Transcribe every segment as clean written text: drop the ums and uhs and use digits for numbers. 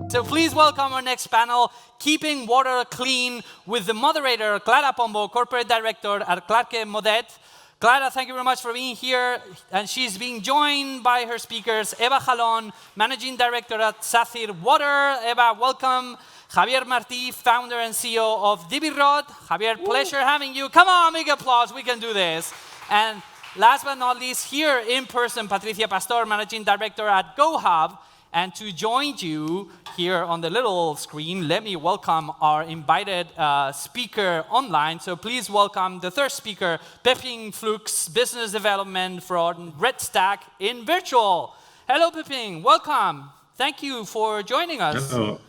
So please welcome our next panel, Keeping Water Clean, with the moderator, Clara Pombo, Corporate Director at Clarke Modet. Clara, thank you very much for being here. And she's being joined by her speakers, Eva Jalón, Managing Director at Sacyr Water. Eva, welcome. Javier Martí, founder and CEO of DiviRod. Javier, pleasure having you. Come on, big applause. We can do this. And last but not least, here in person, Patricia Pastor, Managing Director at GoHub. And to join you here on the little screen, let me welcome our invited speaker online. So please welcome the third speaker, Pepin Flux, Business Development from Red Stack in virtual. Hello, Pepin. Welcome. Thank you for joining us. Hello.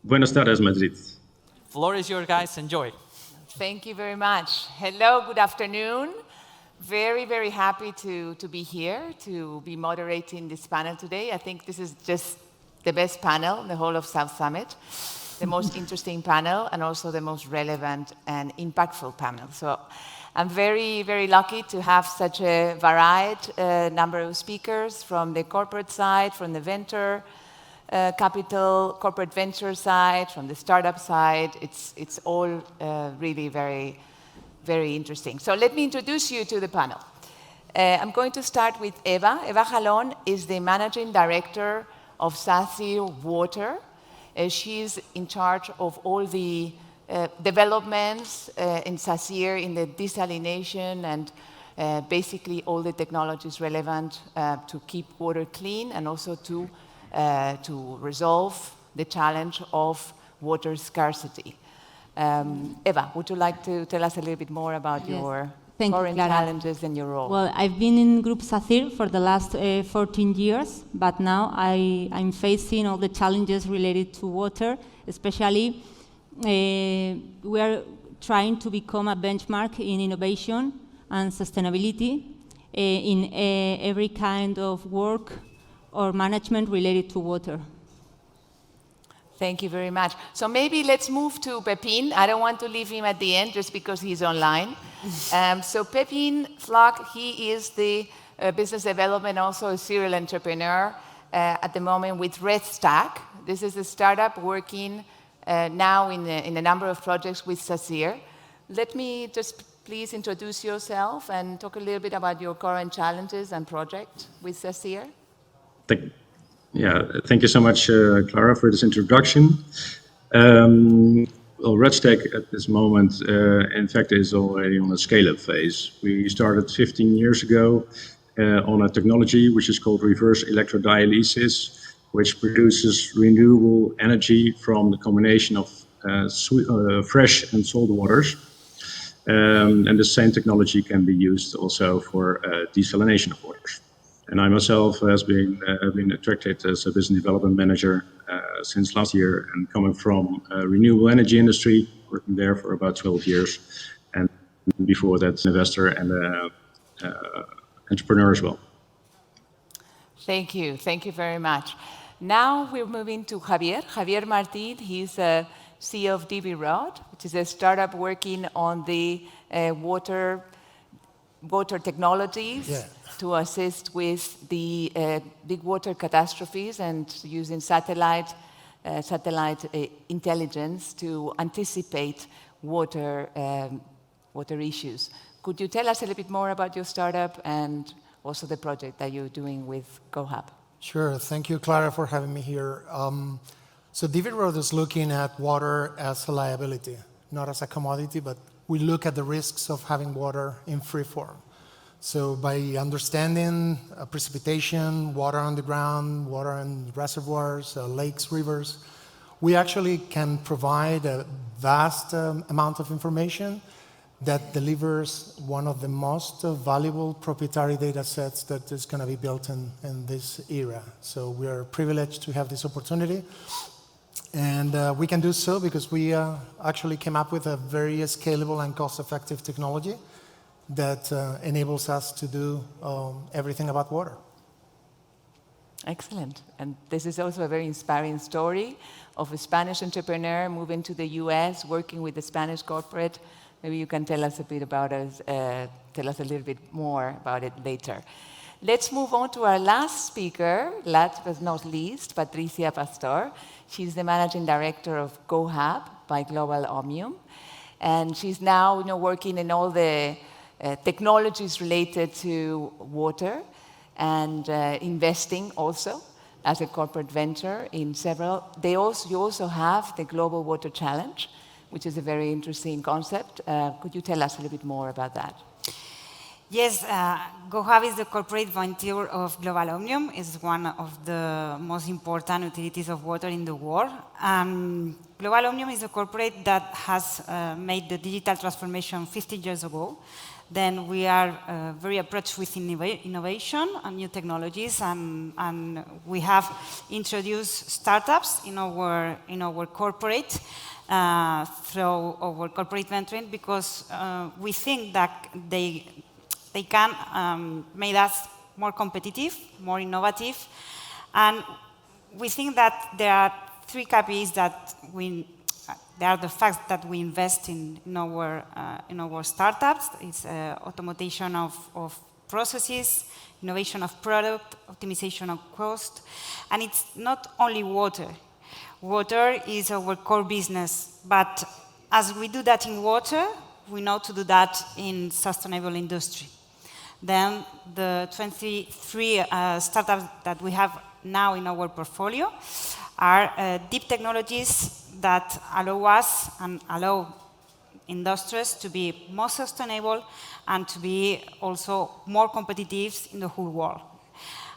Buenas tardes, Madrid. Floor is yours, guys. Enjoy. Thank you very much. Hello, good afternoon. Very, very happy to be here, to be moderating this panel today. I think this is just the best panel in the whole of South Summit, the most interesting panel, and also the most relevant and impactful panel. So I'm very, very lucky to have such a varied number of speakers from the corporate side, from the venture capital, corporate venture side, from the startup side. It's all really very interesting. So let me introduce you to the panel. I'm going to start with Eva. Eva Jalón is the Managing Director of Sacyr Water. She's in charge of all the developments in Sacyr in the desalination and basically all the technologies relevant to keep water clean and also to resolve the challenge of water scarcity. Eva, would you like to tell us a little bit more about your current challenges and your role? Well, I've been in Group Sacyr for the last 14 years, but now I'm facing all the challenges related to water, especially we are trying to become a benchmark in innovation and sustainability in every kind of work or management related to water. Thank you very much. So maybe let's move to Pepin. I don't want to leave him at the end just because he's online. So Pepin Flux, he is the business development, also a serial entrepreneur at the moment with Red Stack. This is a startup working now in a number of projects with Sacyr. Let me just please introduce yourself and talk a little bit about your current challenges and project with Sacyr. Thank you so much, Clara, for this introduction. Well, Red Stack at this moment, in fact, is already on a scale-up phase. We started 15 years ago on a technology which is called reverse electrodialysis, which produces renewable energy from the combination of fresh and salt waters. And the same technology can be used also for desalination of waters. And I myself have been attracted as a business development manager since last year, and coming from renewable energy industry, working there for about 12 years, and before that, investor and entrepreneur as well. Thank you very much. Now we're moving to Javier. Javier Martí, he's CEO of DiviRod, which is a startup working on the water technologies to assist with the big water catastrophes and using satellite intelligence to anticipate water issues. Could you tell us a little bit more about your startup and also the project that you're doing with GoHub? Sure. Thank you, Clara, for having me here. So DiviRod is looking at water as a liability, not as a commodity, but we look at the risks of having water in free form. So by understanding precipitation, water on the ground, water in reservoirs, lakes, rivers, we actually can provide a vast amount of information that delivers one of the most valuable proprietary data sets that is going to be built in this era. So we are privileged to have this opportunity. And we can do so because we actually came up with a very scalable and cost-effective technology that enables us to do everything about water. Excellent. And this is also a very inspiring story of a Spanish entrepreneur moving to the US, working with the Spanish corporate. Maybe you can tell us a bit about us, tell us a little bit more about it later. Let's move on to our last speaker, last but not least, Patricia Pastor. She's the managing director of GoHub by Global Omnium. And she's now working in all the technologies related to water and investing also as a corporate venture in several. You also have the Global Water Challenge, which is a very interesting concept. Could you tell us a little bit more about that? Yes, GoHub is the corporate venture of Global Omnium. It's one of the most important utilities of water in the world. Global Omnium is a corporate that has made the digital transformation 15 years ago. Then we are very approached with innovation and new technologies, and we have introduced startups in our corporate through our corporate venturing, because we think that they can make us more competitive, more innovative, and we think that there are three KPIs that they are the facts that we invest in our startups. It's automation of processes, innovation of product, optimization of cost, and it's not only water. Water is our core business, but as we do that in water, we know to do that in sustainable industry. Then the 23 startups that we have now in our portfolio are deep technologies that allow us and allow industries to be more sustainable and to be also more competitive in the whole world.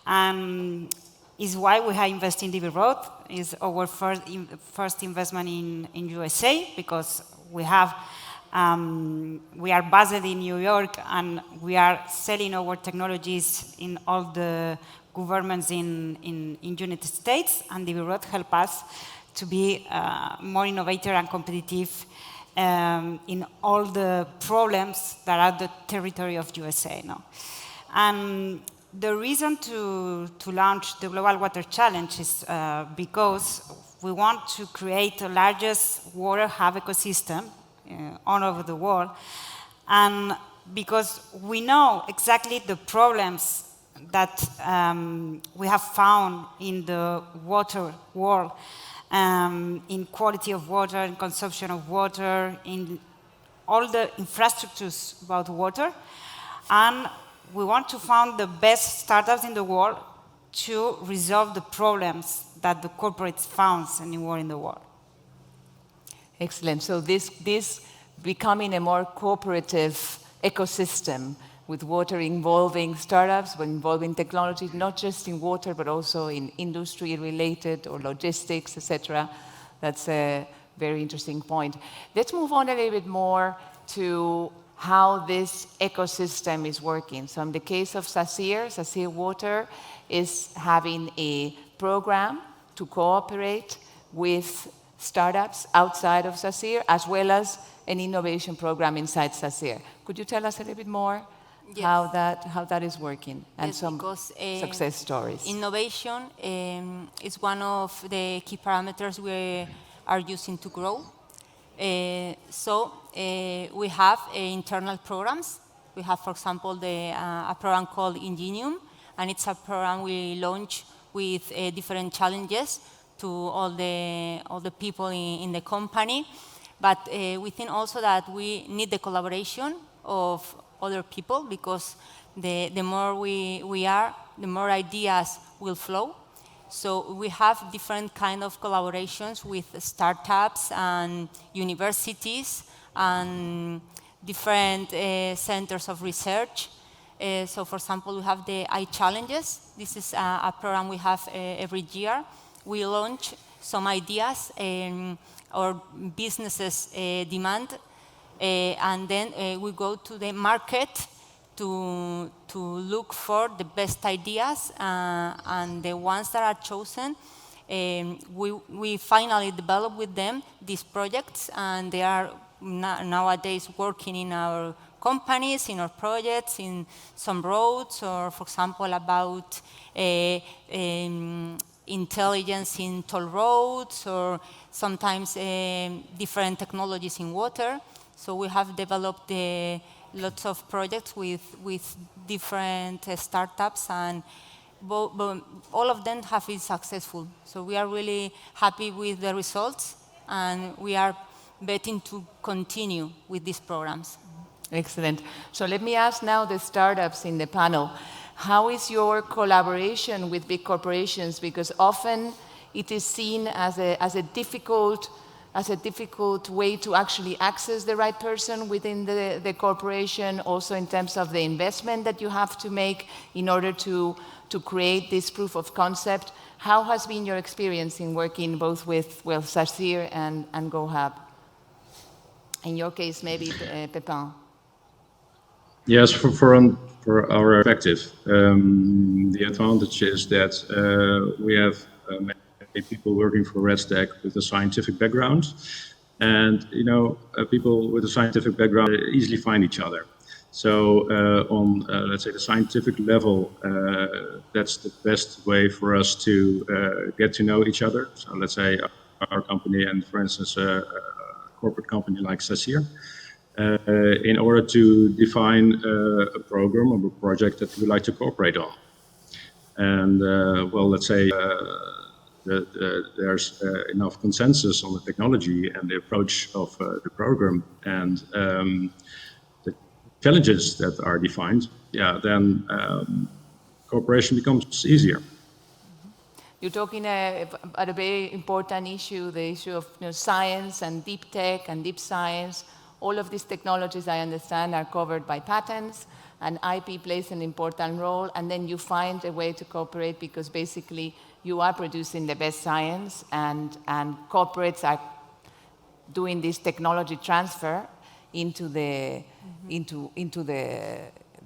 And is why we have invested in DB Road. It's our first investment in USA, because we are based in New York, and we are selling our technologies in all the governments in United States, and DB Road help us to be more innovative and competitive in all the problems that are the territory of USA now. And the reason to launch the Global Water Challenge is because we want to create the largest water hub ecosystem all over the world, and because we know exactly the problems that we have found in the water world, in quality of water, in consumption of water, in all the infrastructures about water, and we want to find the best startups in the world to resolve the problems that the corporates found anywhere in the world. Excellent. So this becoming a more cooperative ecosystem with water involving startups, but involving technology, not just in water, but also in industry related or logistics, etc. That's a very interesting point. Let's move on a little bit more to how this ecosystem is working. So in the case of Sasir Water is having a program to cooperate with startups outside of Sasir, as well as an innovation program inside Sasir. Could you tell us a little bit more how that is working, and some success stories? Innovation is one of the key parameters we are using to grow. We have internal programs. We have, for example, a program called Ingenium, and it's a program we launch with different challenges to all the people in the company. But we think also that we need the collaboration of other people, because the more we are, the more ideas will flow. So we have different kind of collaborations with startups and universities and different centers of research. So for example, we have the iChallenges. This is a program we have every year. We launch some ideas or businesses demand, and then we go to the market to look for the best ideas, and the ones that are chosen, we finally develop with them these projects, and they are nowadays working in our companies, in our projects, in some roads, or for example about intelligence in toll roads, or sometimes different technologies in water. So we have developed lots of projects with different startups, and all of them have been successful. So we are really happy with the results, and we are betting to continue with these programs. Excellent. So let me ask now the startups in the panel, how is your collaboration with big corporations? Because often it is seen as a difficult way to actually access the right person within the corporation, also in terms of the investment that you have to make in order to create this proof of concept. How has been your experience in working both with, well, Sacyr and GoHub? In your case, maybe Pepin. Yes, for our perspective, the advantage is that we have many people working for RedStack with a scientific background, and people with a scientific background easily find each other. So on let's say the scientific level, that's the best way for us to get to know each other. So let's say our company and, for instance, a corporate company like Sacyr. In order to define a program or a project that we like to cooperate on. And well, let's say there's enough consensus on the technology and the approach of the program and the challenges that are defined, then cooperation becomes easier. You're talking about a very important issue, the issue of science and deep tech and deep science. All of these technologies, I understand, are covered by patents, and IP plays an important role, and then you find a way to cooperate because basically you are producing the best science, and corporates are doing this technology transfer into the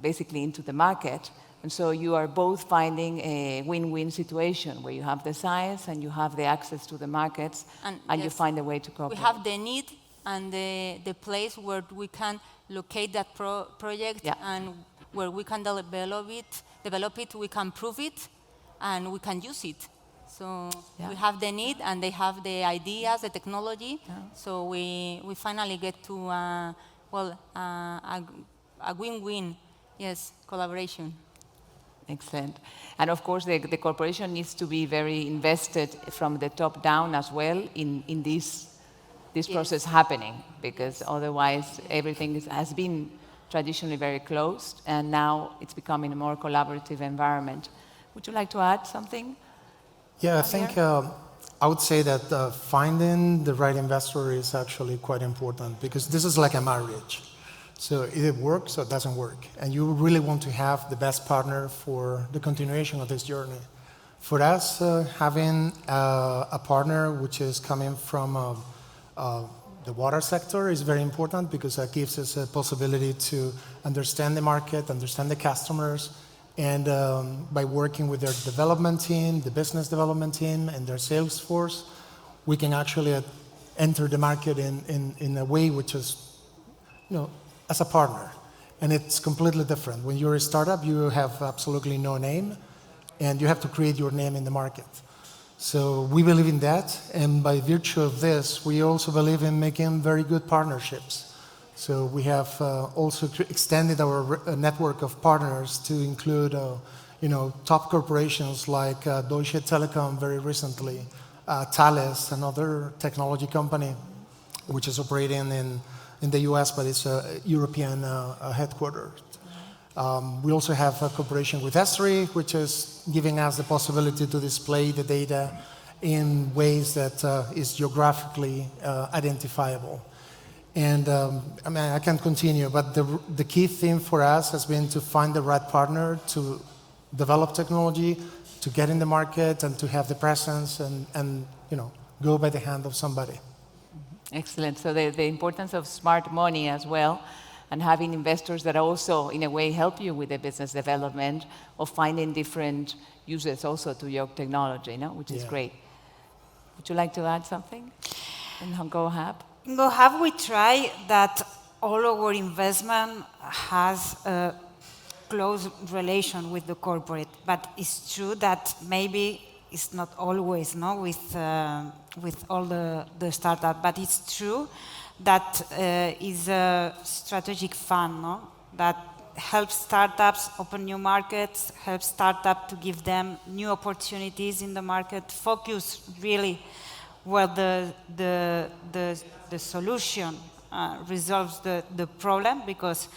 basically into the market. And so you are both finding a win-win situation where you have the science and you have the access to the markets, and yes, you find a way to cooperate. We have the need and the place where we can locate that project, and where we can develop it, we can prove it, and we can use it. So we have the need, and they have the ideas, the technology. So we finally get to a win-win, collaboration. Excellent. And of course, the corporation needs to be very invested from the top down as well in this process happening, because otherwise everything has been traditionally very closed, and now it's becoming a more collaborative environment. Would you like to add something? Yeah, I think I would say that finding the right investor is actually quite important, because this is like a marriage. So it works or it doesn't work, and you really want to have the best partner for the continuation of this journey. For us, having a partner which is coming from the water sector is very important, because that gives us a possibility to understand the market, understand the customers, and by working with their development team, the business development team, and their sales force, we can actually enter the market in a way which is, as a partner. And it's completely different. When you're a startup, you have absolutely no name, and you have to create your name in the market. So we believe in that, and by virtue of this, we also believe in making very good partnerships. So we have also extended our network of partners to include, top corporations like Deutsche Telekom very recently, Thales, another technology company, which is operating in the US, but it's a European headquarters. We also have a cooperation with Esri, which is giving us the possibility to display the data in ways that is geographically identifiable. And I can continue, but the key theme for us has been to find the right partner to develop technology, to get in the market, and to have the presence and go by the hand of somebody. Excellent. So the importance of smart money as well, and having investors that also, in a way, help you with the business development of finding different uses also to your technology, which is great. Would you like to add something in GoHub? In GoHub, we try that all our investment has a close relation with the corporate, but it's true that maybe it's not always with all the startup, but it's true that is a strategic fund that helps startups open new markets, helps startups to give them new opportunities in the market, focus really where the solution resolves the problem, because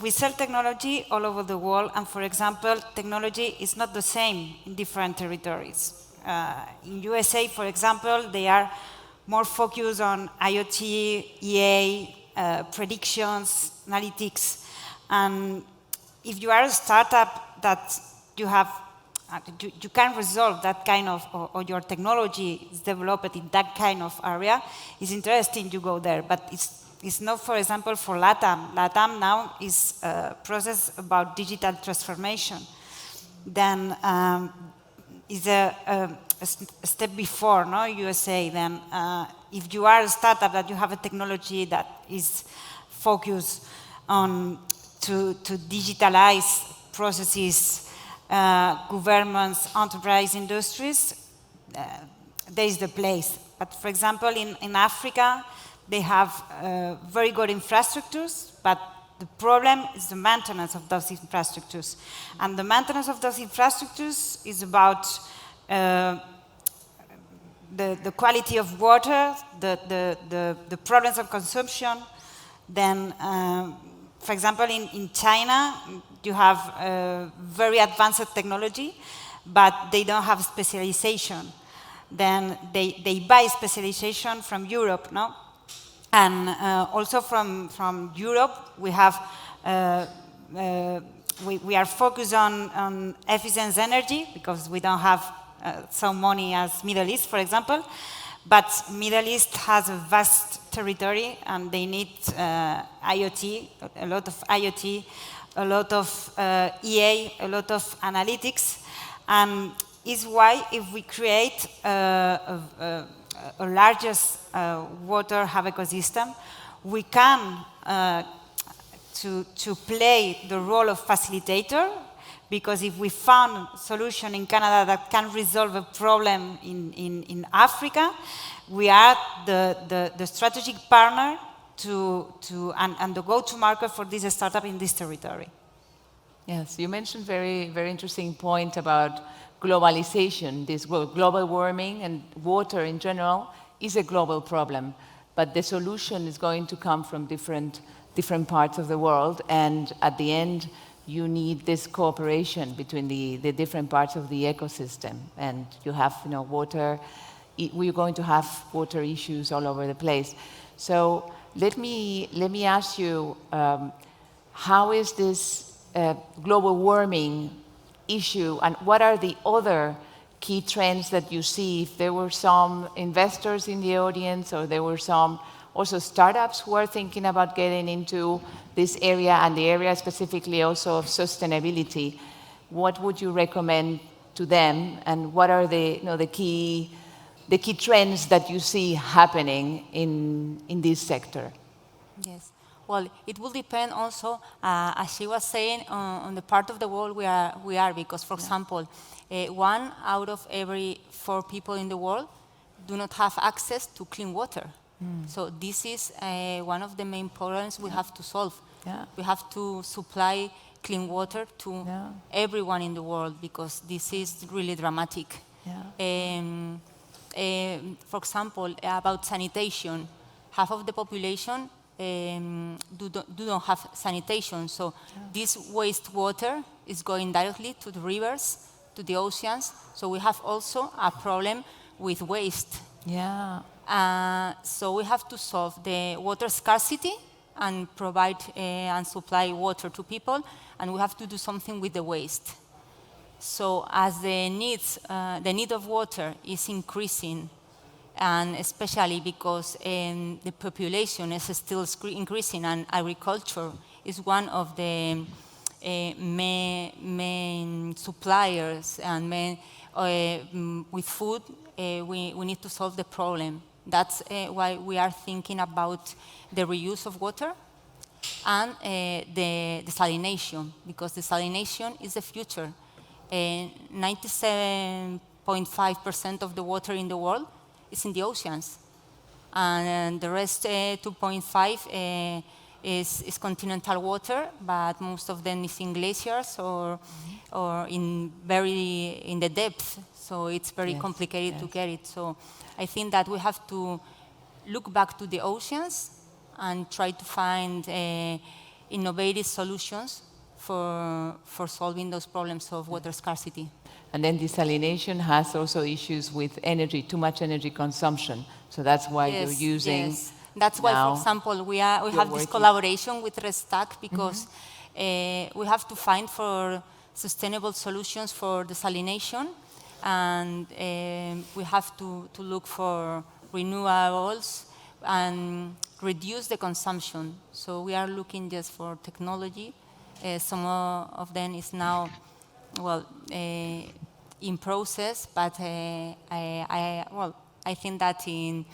we sell technology all over the world, and for example, technology is not the same in different territories. In USA, for example, they are more focused on IoT, EA, predictions, analytics, and if you are a startup that you have, you can resolve that kind of, or your technology is developed in that kind of area, it's interesting to go there, but it's not, for example, for LATAM. LATAM now is a process about digital transformation. Then is a step before, no, USA. Then if you are a startup that you have a technology that is focused on to digitalize processes, governments, enterprise industries, there is the place. But for example, in Africa, they have very good infrastructures, but the problem is the maintenance of those infrastructures. And the maintenance of those infrastructures is about the quality of water, the problems of consumption. Then, for example, in China, you have very advanced technology, but they don't have specialization. Then they buy specialization from Europe, no? And also from Europe, we have we are focused on efficient energy because we don't have so money as Middle East, for example. But Middle East has a vast territory, and they need IoT, a lot of IoT, a lot of EA, a lot of analytics, and is why if we create a largest water hub ecosystem, we can to play the role of facilitator, because if we found a solution in Canada that can resolve a problem in Africa, we are the strategic partner and the go-to market for this startup in this territory. Yes, you mentioned very interesting point about globalization. This global warming and water in general is a global problem, but the solution is going to come from different parts of the world, and at the end, you need this cooperation between the different parts of the ecosystem. And you have, water. We're going to have water issues all over the place. So let me ask you, how is this global warming issue, and what are the other key trends that you see? If there were some investors in the audience, or there were some also startups who are thinking about getting into this area, and the area specifically also of sustainability, what would you recommend to them, and what are the key trends that you see happening in this sector? Yes. Well, it will depend also, as she was saying, on the part of the world we are, because, for example, 1 out of every 4 people in the world do not have access to clean water. So this is one of the main problems we have to solve. Yeah. We have to supply clean water to everyone in the world, because this is really dramatic. Yeah. For example, about sanitation, half of the population do not have sanitation. So this wastewater is going directly to the rivers, to the oceans. So we have also a problem with waste. Yeah. So we have to solve the water scarcity and provide and supply water to people, and we have to do something with the waste. So as the need of water is increasing, and especially because the population is still increasing, and agriculture is one of the main suppliers and with food, we need to solve the problem. That's why we are thinking about the reuse of water and the desalination, because desalination is the future. 97.5% of the water in the world is in the oceans, and the rest 2.5 is continental water, but most of them is in glaciers or in the depth. So it's very complicated to get it. So I think that we have to look back to the oceans and try to find innovative solutions for solving those problems of water scarcity. And then desalination has also issues with energy, too much energy consumption. So that's why you're using. Yes. That's why, for example, we have this collaboration with Restack because we have to find for sustainable solutions for desalination, and we have to look for renewables and reduce the consumption. So we are looking just for technology. Some of them is now, in process, but I think that in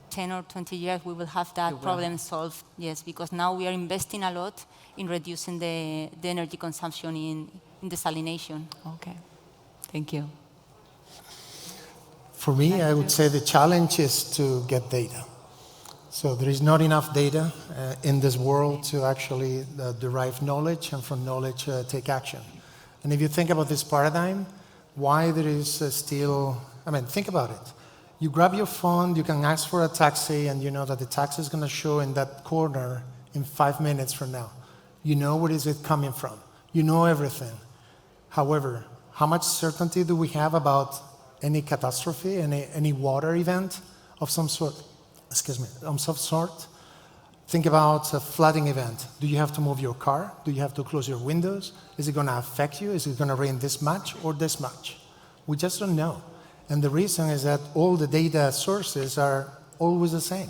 10 or 20 years we will have that problem solved. Yes, because now we are investing a lot in reducing the energy consumption in desalination. Okay, thank you. For me, I would say the challenge is to get data. So there is not enough data in this world to actually derive knowledge, and from knowledge take action. And if you think about this paradigm, why there is still, think about it. You grab your phone, you can ask for a taxi, and you know that the taxi is going to show in that corner in 5 minutes from now. You know where is it coming from. You know everything. However, how much certainty do we have about any catastrophe, any water event of some sort? Of some sort? Think about a flooding event. Do you have to move your car? Do you have to close your windows? Is it going to affect you? Is it going to rain this much or this much? We just don't know. And the reason is that all the data sources are always the same.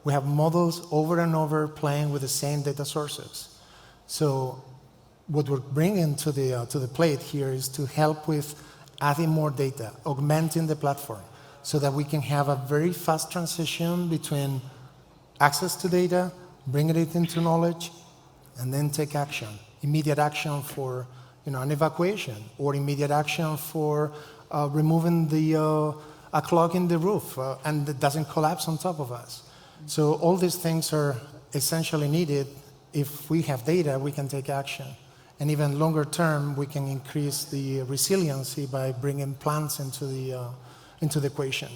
We have models over and over playing with the same data sources. So what we're bringing to the plate here is to help with adding more data, augmenting the platform, so that we can have a very fast transition between access to data, bringing it into knowledge, and then take action. Immediate action for an evacuation, or immediate action for removing a clog in the roof and it doesn't collapse on top of us. So all these things are essentially needed. If we have data, we can take action. And even longer term, we can increase the resiliency by bringing plants into the equation.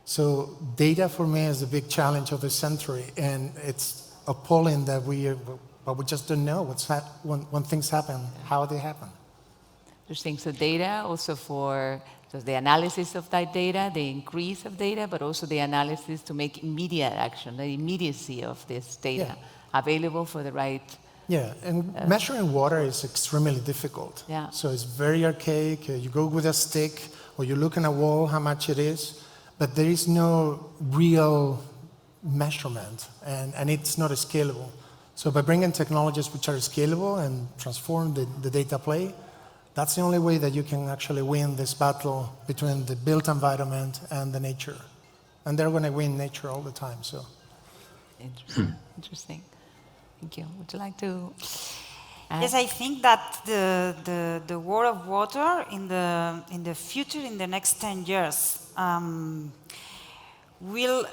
So data for me is the big challenge of the century, and it's appalling that we just don't know when things happen, how they happen. Interesting. So data also for the analysis of that data, the increase of data, but also the analysis to make immediate action, the immediacy of this data available for the right. Yeah, and measuring water is extremely difficult. Yeah. So it's very archaic. You go with a stick, or you look in a wall how much it is, but there is no real measurement, and it's not scalable. So by bringing technologies which are scalable and transform the data play, that's the only way that you can actually win this battle between the built environment and the nature. And they're going to win nature all the time. So. Interesting. Interesting. Thank you. Would you like to add? Yes, I think that the world of water in the future, in the next 10 years, we'll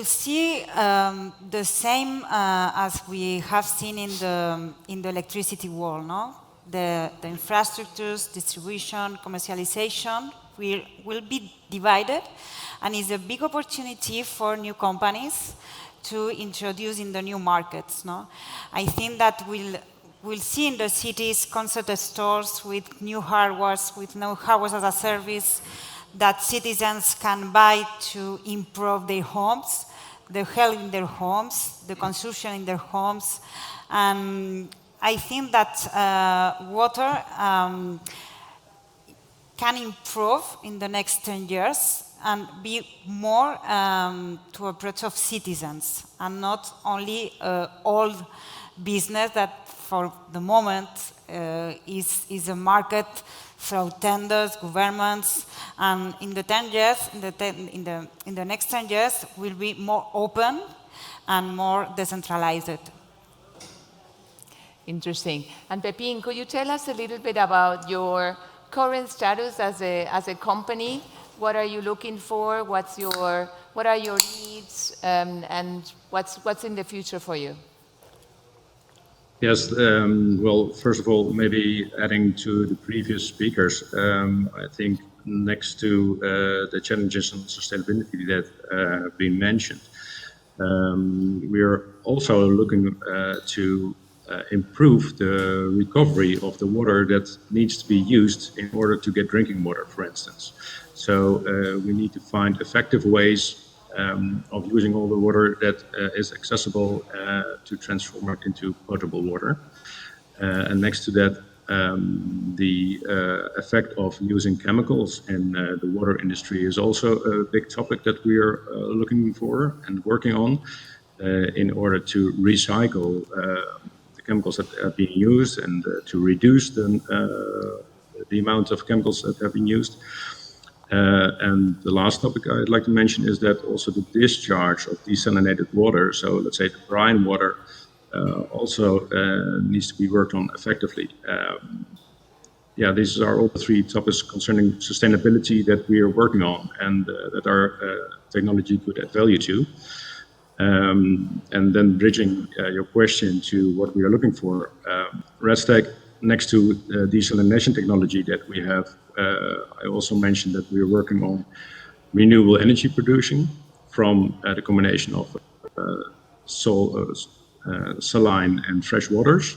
see the same as we have seen in the electricity world, no? The infrastructures, distribution, commercialization will be divided, and it's a big opportunity for new companies to introduce in the new markets. No? I think that we'll see in the cities concept stores with new hardwares, with no hardware as a service that citizens can buy to improve their homes, the health in their homes, the consumption in their homes. And I think that water can improve in the next 10 years and be more to approach of citizens, and not only old business that for the moment is a market through tenders, governments, and in the 10 years, in the next 10 years, will be more open and more decentralized. Interesting. And Pepín, could you tell us a little bit about your current status as a company? What are you looking for? What are your needs? And what's in the future for you? Yes, well, first of all, maybe adding to the previous speakers, I think next to the challenges and sustainability that have been mentioned, we are also looking to improve the recovery of the water that needs to be used in order to get drinking water, for instance. So we need to find effective ways of using all the water that is accessible to transform it into potable water. And next to that, the effect of using chemicals in the water industry is also a big topic that we are looking for and working on in order to recycle the chemicals that have been used and to reduce the amount of chemicals that have been used. And the last topic I'd like to mention is that also the discharge of desalinated water, so let's say the brine water, also needs to be worked on effectively. Yeah, these are all the three topics concerning sustainability that we are working on and that our technology could add value to. And then bridging your question to what we are looking for, Redstack, next to desalination technology that we have, I also mentioned that we are working on renewable energy production from the combination of saline and fresh waters.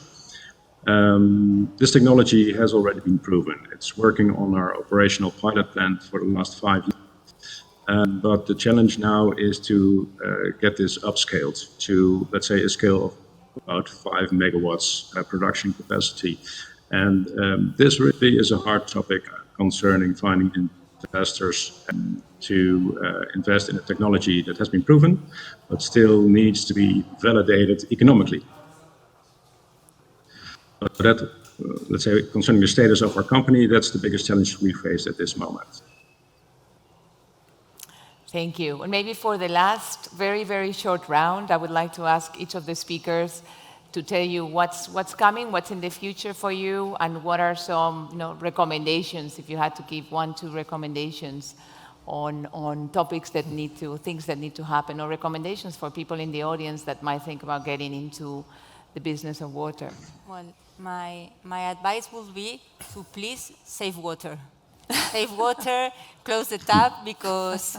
This technology has already been proven. It's working on our operational pilot plant for the last 5 years. But the challenge now is to get this upscaled to, let's say, a scale of about 5 megawatts production capacity. And this really is a hard topic concerning finding investors to invest in a technology that has been proven, but still needs to be validated economically. But that, let's say, concerning the status of our company, that's the biggest challenge we face at this moment. Thank you. And maybe for the last very, very short round, I would like to ask each of the speakers to tell you what's coming, what's in the future for you, and what are some recommendations, if you had to give 1-2 recommendations on topics that things that need to happen, or recommendations for people in the audience that might think about getting into the business of water. Well, my advice would be to please save water. Save water, close the tap, because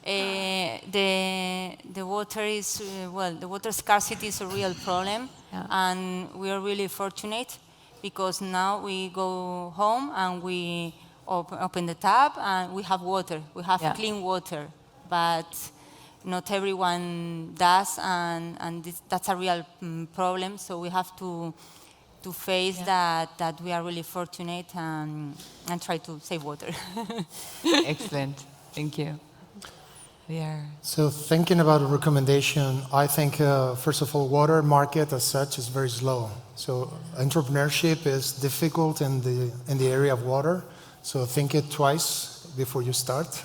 the water is, the water scarcity is a real problem. Yeah. And we are really fortunate because now we go home and we open the tap and we have water. We have clean water, but not everyone does, and that's a real problem. So we have to face that we are really fortunate and try to save water. Excellent. Thank you. So thinking about a recommendation, I think, first of all, water market as such is very slow. So entrepreneurship is difficult in the area of water. So think it twice before you start.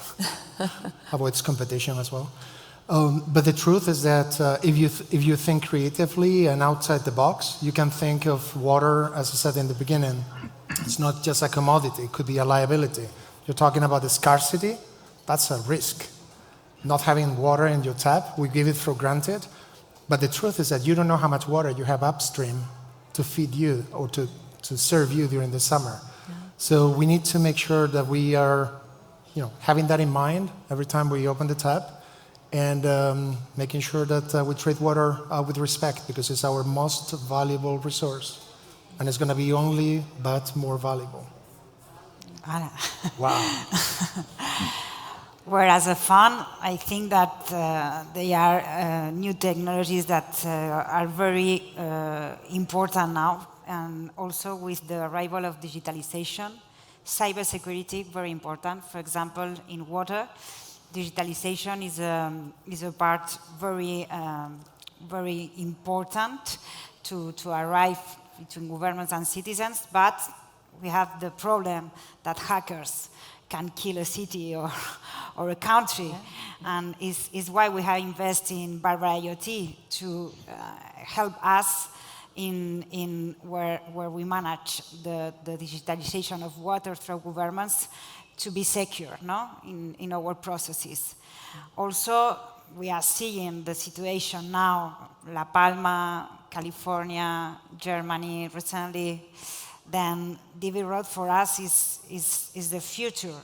Avoids competition as well. But the truth is that if you think creatively and outside the box, you can think of water, as I said in the beginning, it's not just a commodity, it could be a liability. You're talking about the scarcity, that's a risk. Not having water in your tap, we give it for granted. But the truth is that you don't know how much water you have upstream to feed you or to serve you during the summer. Yeah. So we need to make sure that we are having that in mind every time we open the tap, and making sure that we treat water with respect, because it's our most valuable resource. And it's going to be only but more valuable. Wow. Whereas a fun, I think that they are new technologies that are very important now, and also with the arrival of digitalization, cybersecurity, very important. For example, in water, digitalization is a part very important to arrive between governments and citizens, but we have the problem that hackers can kill a city or a country. Yeah. And is why we have invested in Barbara IoT to help us in where we manage the digitalization of water through governments, to be secure, no, in our processes. Also, we are seeing the situation now, La Palma, California, Germany recently. Then DB Road for us is the future,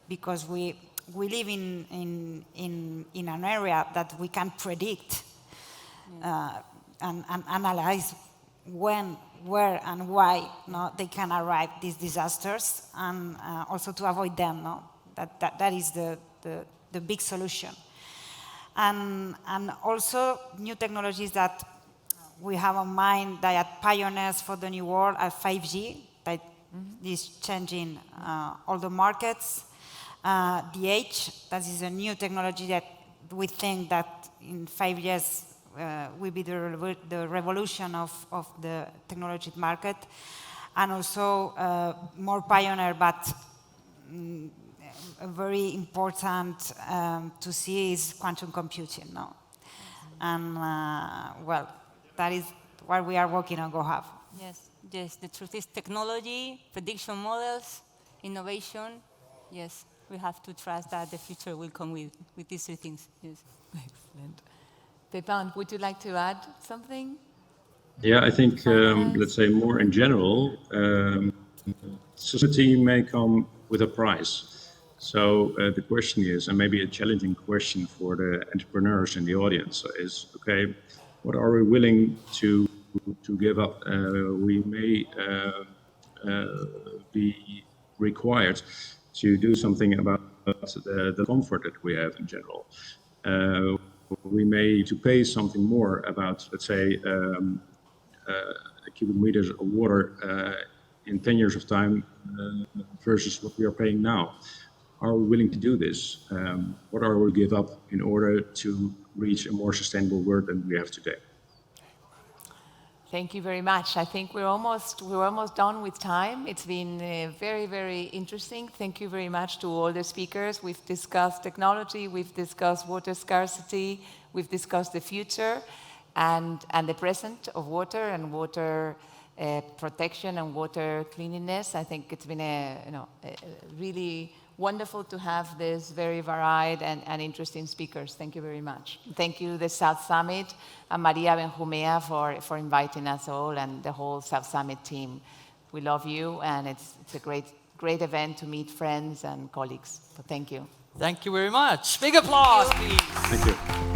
because we live in an area that we can predict and analyze when, where, and why, no, they can arrive, these disasters, and also to avoid them. No? That is the big solution. And also new technologies that we have on mind that are pioneers for the new world are 5G, that is changing all the markets. The Edge, that is a new technology that we think that in 5 years will be the revolution of the technology market. And also more pioneer, but very important to see is quantum computing. No? And well, that is what we are working on GoHub. Yes, yes. The truth is technology, prediction models, innovation. Yes, we have to trust that the future will come with these three things. Yes. Excellent. Pepin, would you like to add something? Yeah, I think, let's say more in general, society may come with a price. So the question is, and maybe a challenging question for the entrepreneurs in the audience is, okay, what are we willing to give up? We may be required to do something about the comfort that we have in general. We may to pay something more about, let's say, cubic meters of water in 10 years of time versus what we are paying now. Are we willing to do this? What are we give up in order to reach a more sustainable world than we have today? Thank you very much. I think we're almost done with time. It's been very, very interesting. Thank you very much to all the speakers. We've discussed technology, we've discussed water scarcity, we've discussed the future and the present of water and water protection and water cleanliness. I think it's been really wonderful to have this very varied and interesting speakers. Thank you very much. Thank you, the South Summit, and Maria Benjumea for inviting us all and the whole South Summit team. We love you, and it's a great event to meet friends and colleagues. So thank you. Thank you very much. Big applause, please. Thank you.